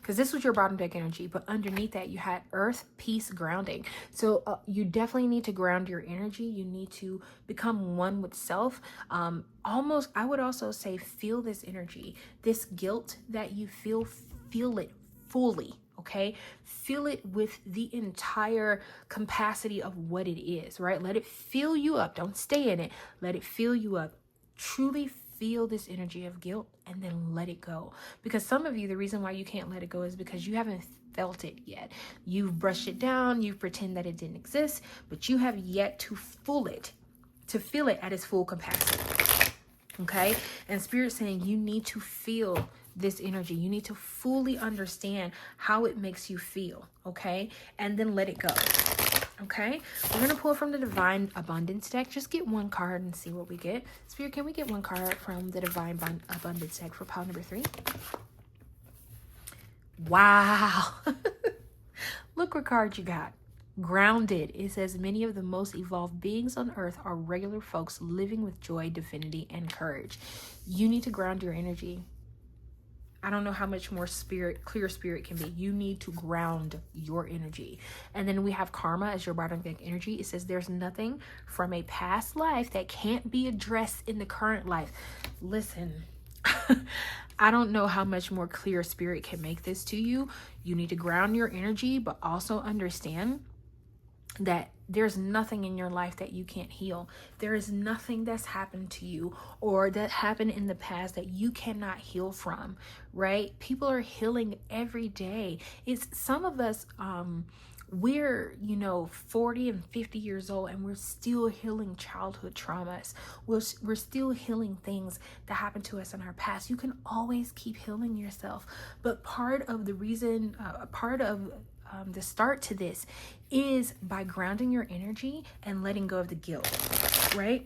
because this was your bottom deck energy, but underneath that you had earth, peace, grounding. So you definitely need to ground your energy. You need to become one with self. Almost, I would also say, feel this energy, this guilt that you feel it fully. Okay, feel it with the entire capacity of what it is, right? Let it fill you up. Don't stay in it. Let it fill you up. Truly feel this energy of guilt and then let it go. Because some of you, the reason why you can't let it go is because you haven't felt it yet. You've brushed it down, you pretend that it didn't exist, but you have yet to feel it at its full capacity. Okay? And Spirit's saying you need to feel this energy. You need to fully understand how it makes you feel, okay? And then let it go. Okay, we're going to pull from the Divine Abundance deck. Just get one card and see what we get. Spirit, can we get one card from the Divine Abundance deck for pile number 3? Wow. Look what card you got. Grounded. It says many of the most evolved beings on earth are regular folks living with joy, divinity, and courage. You need to ground your energy. I don't know how much more clear spirit can be. You need to ground your energy. And then we have karma as your bottom deck energy. It says there's nothing from a past life that can't be addressed in the current life. Listen, I don't know how much more clear spirit can make this to you. You need to ground your energy, but also understand that there's nothing in your life that you can't heal. There is nothing that's happened to you or that happened in the past that you cannot heal from, right? People are healing every day. It's some of us we're, 40 and 50 years old, and we're still healing childhood traumas. We're still healing things that happened to us in our past. You can always keep healing yourself. But part of the reason, the start to this is by grounding your energy and letting go of the guilt, right?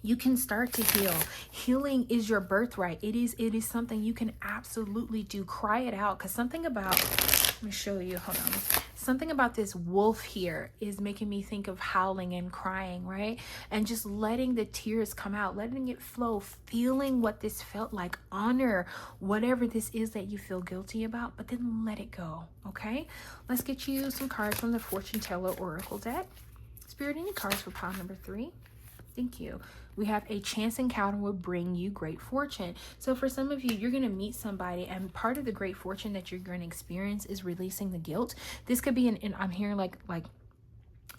You can start to heal. Healing is your birthright. It is something you can absolutely do. Cry it out, because something about, let me show you, hold on. Something about this wolf here is making me think of howling and crying, right? And just letting the tears come out, letting it flow, feeling what this felt like, honor whatever this is that you feel guilty about, but then let it go, okay? Let's get you some cards from the Fortune Teller Oracle deck. Spirit, any cards for pile number 3? Thank you. We have a chance encounter will bring you great fortune. So for some of you, you're going to meet somebody, and part of the great fortune that you're going to experience is releasing the guilt. This could be I'm hearing like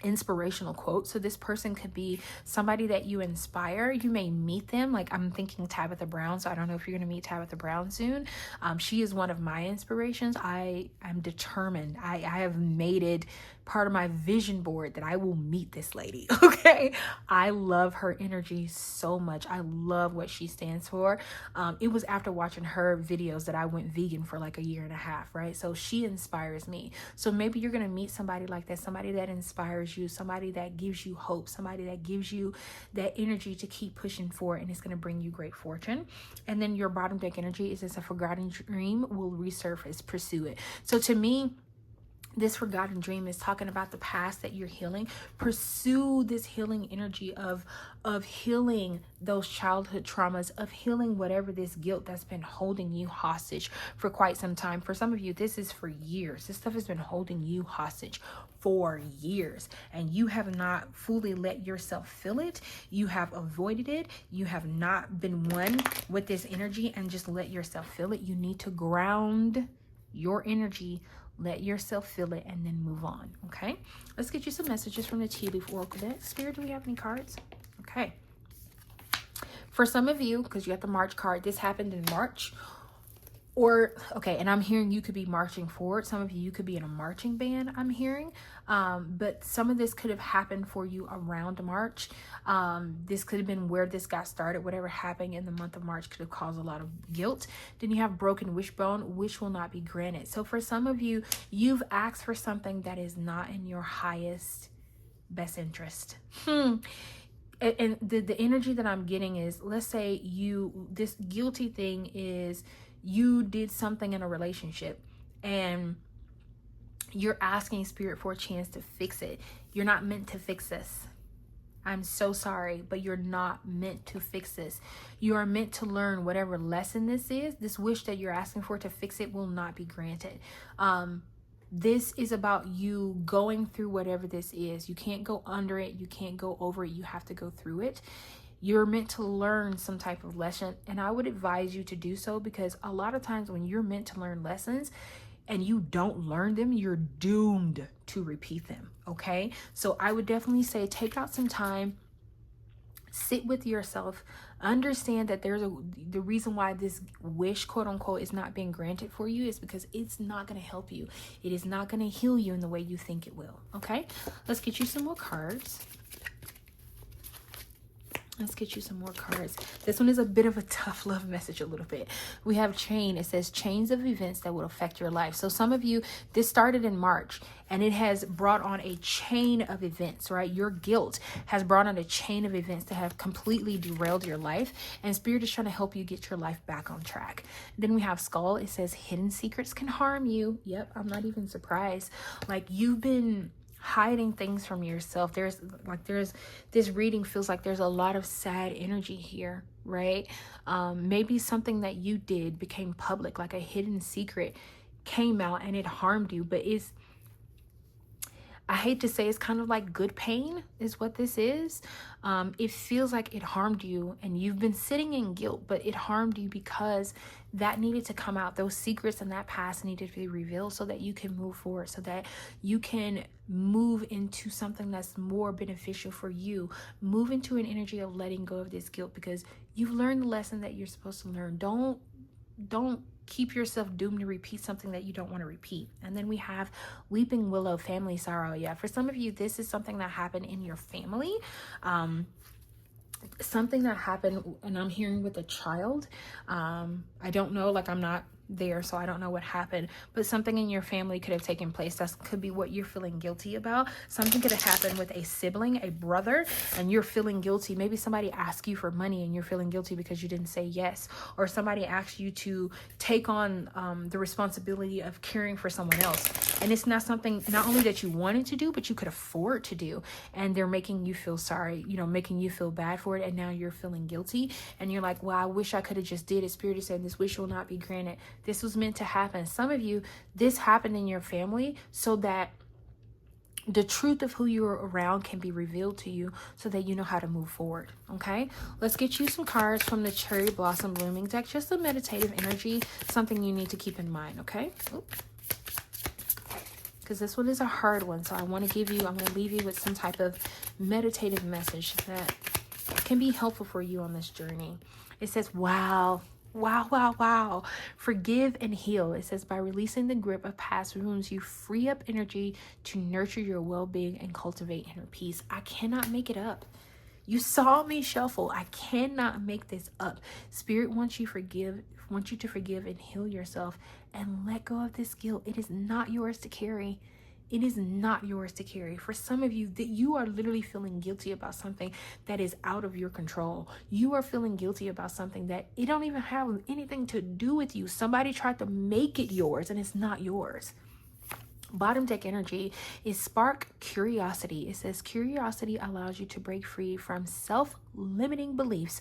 inspirational quote. So this person could be somebody that you inspire. You may meet them. Like, I'm thinking Tabitha Brown. So I don't know if you're going to meet Tabitha Brown soon. She is one of my inspirations. I'm determined. I have made it part of my vision board that I will meet this lady. Okay. I love her energy so much. I love what she stands for. It was after watching her videos that I went vegan for like a year and a half, right? So she inspires me. So maybe you're going to meet somebody like that, somebody that inspires you, somebody that gives you hope, somebody that gives you that energy to keep pushing forward, and it's going to bring you great fortune. And then your bottom deck energy is, a forgotten dream will resurface, pursue it. So to me, this forgotten dream is talking about the past that you're healing. Pursue this healing energy of healing those childhood traumas, of healing whatever this guilt that's been holding you hostage for quite some time. For some of you, this is for years. This stuff has been holding you hostage for years, and you have not fully let yourself feel it. You have avoided it. You have not been one with this energy and just let yourself feel it. You need to ground your energy, let yourself feel it, and then move on. Okay, let's get you some messages from the Tea Leaf Oracle deck. Spirit, do we have any cards? Okay, for some of you, because you got the March card, this happened in March. Or, okay, and I'm hearing you could be marching forward. Some of you could be in a marching band, I'm hearing. But some of this could have happened for you around March. This could have been where this got started. Whatever happened in the month of March could have caused a lot of guilt. Then you have broken wishbone, which will not be granted. So for some of you, you've asked for something that is not in your highest best interest. And the energy that I'm getting is, let's say this guilty thing is, you did something in a relationship and you're asking Spirit for a chance to fix it. You're not meant to fix this. I'm so sorry, but you're not meant to fix this. You are meant to learn whatever lesson this is. This wish that you're asking for to fix it will not be granted. This is about you going through whatever this is. You can't go under it. You can't go over it. You have to go through it. You're meant to learn some type of lesson, and I would advise you to do so, because a lot of times when you're meant to learn lessons and you don't learn them, you're doomed to repeat them. Okay, so I would definitely say take out some time, sit with yourself, understand that the reason why this wish, quote unquote, is not being granted for you is because it's not going to help you. It is not going to heal you in the way you think it will. Okay, let's get you some more cards. Let's get you some more cards. This one is a bit of a tough love message a little bit. We have chain. It says chains of events that will affect your life. So some of you, this started in March and it has brought on a chain of events, right? Your guilt has brought on a chain of events that have completely derailed your life. And Spirit is trying to help you get your life back on track. Then we have skull. It says hidden secrets can harm you. Yep, I'm not even surprised. Like, you've been hiding things from yourself. There's this reading feels like there's a lot of sad energy here, right? Maybe something that you did became public, like a hidden secret came out and it harmed you, but I hate to say, it's kind of like good pain is what this is. It feels like it harmed you and you've been sitting in guilt, but it harmed you because that needed to come out. Those secrets in that past needed to be revealed so that you can move forward, so that you can move into something that's more beneficial for you. Move into an energy of letting go of this guilt because you've learned the lesson that you're supposed to learn. Don't keep yourself doomed to repeat something that you don't want to repeat. And then we have weeping willow, family sorrow. Yeah, for some of you, this is something that happened in your family. Something that happened, and I'm hearing with a child. I don't know, like I'm not there, so I don't know what happened, but something in your family could have taken place. That could be what you're feeling guilty about. Something could have happened with a sibling, a brother, and you're feeling guilty. Maybe somebody asked you for money and you're feeling guilty because you didn't say yes, or somebody asked you to take on the responsibility of caring for someone else, and it's not something not only that you wanted to do, but you could afford to do, and they're making you feel sorry, making you feel bad for it, and now you're feeling guilty, and you're like, well, I wish I could have just did it. Spirit is saying this wish will not be granted. This was meant to happen. Some of you, this happened in your family so that the truth of who you're around can be revealed to you so that you know how to move forward. Okay, let's get you some cards from the Cherry Blossom Blooming deck. Just a meditative energy, something you need to keep in mind. Okay, because this one is a hard one, so I'm going to leave you with some type of meditative message that can be helpful for you on this journey. It says, wow. Forgive and heal. It says, by releasing the grip of past wounds, you free up energy to nurture your well-being and cultivate inner peace. I cannot make it up. You saw me shuffle. I cannot make this up. Spirit wants you to forgive and heal yourself and let go of this guilt. It is not yours to carry. It is not yours to carry. For some of you, that you are literally feeling guilty about something that is out of your control. You are feeling guilty about something that it don't even have anything to do with you. Somebody tried to make it yours and it's not yours. Bottom deck energy is spark curiosity. It says curiosity allows you to break free from self-limiting beliefs,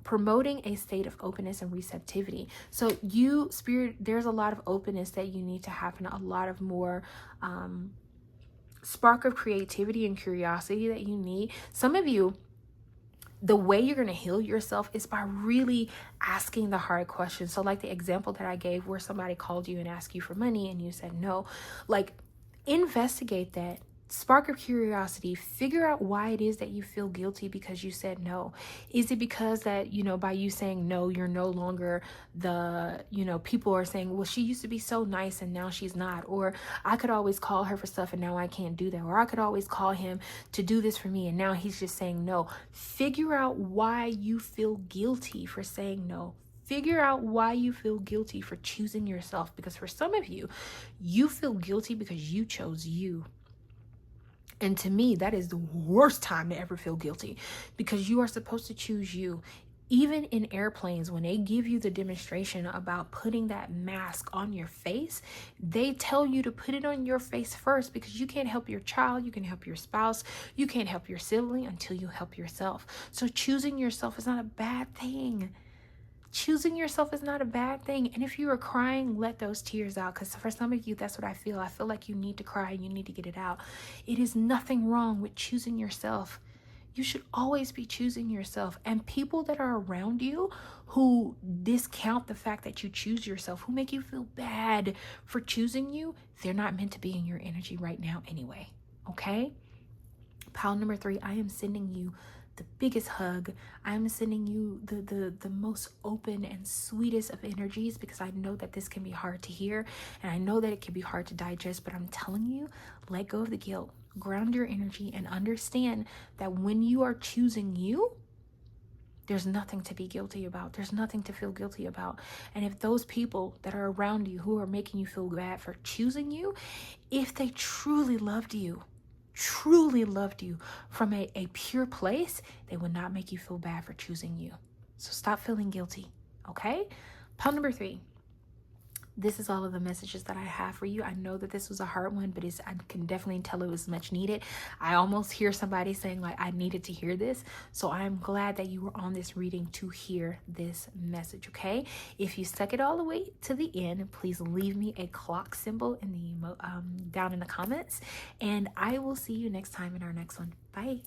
promoting a state of openness and receptivity. So you, Spirit, there's a lot of openness that you need to have, and a lot of more spark of creativity and curiosity that you need. Some of you, the way you're going to heal yourself is by really asking the hard questions. So like the example that I gave where somebody called you and asked you for money and you said no, like investigate that. Spark of curiosity, figure out why it is that you feel guilty because you said no. Is it because that, by you saying no, you're no longer people are saying, well, she used to be so nice and now she's not. Or I could always call her for stuff and now I can't do that. Or I could always call him to do this for me and now he's just saying no. Figure out why you feel guilty for saying no. Figure out why you feel guilty for choosing yourself. Because for some of you, you feel guilty because you chose you. And to me, that is the worst time to ever feel guilty, because you are supposed to choose you. Even in airplanes, when they give you the demonstration about putting that mask on your face, they tell you to put it on your face first, because you can't help your child, you can help your spouse, you can't help your sibling until you help yourself. So choosing yourself is not a bad thing. Choosing yourself is not a bad thing. And if you are crying, let those tears out. Because for some of you, that's what I feel. I feel like you need to cry and you need to get it out. It is nothing wrong with choosing yourself. You should always be choosing yourself. And people that are around you who discount the fact that you choose yourself, who make you feel bad for choosing you, they're not meant to be in your energy right now anyway. Okay? Pile number 3, I am sending you the biggest hug. I'm sending you the most open and sweetest of energies, because I know that this can be hard to hear and I know that it can be hard to digest, but I'm telling you, let go of the guilt, ground your energy, and understand that when you are choosing you, there's nothing to be guilty about. There's nothing to feel guilty about. And if those people that are around you who are making you feel bad for choosing you, if they truly loved you from a pure place, they would not make you feel bad for choosing you. So stop feeling guilty, okay? Pile number 3. This is all of the messages that I have for you. I know that this was a hard one, but I can definitely tell it was much needed. I almost hear somebody saying, like, I needed to hear this. So I'm glad that you were on this reading to hear this message, okay? If you stuck it all the way to the end, please leave me a clock symbol in the down in the comments. And I will see you next time in our next one. Bye.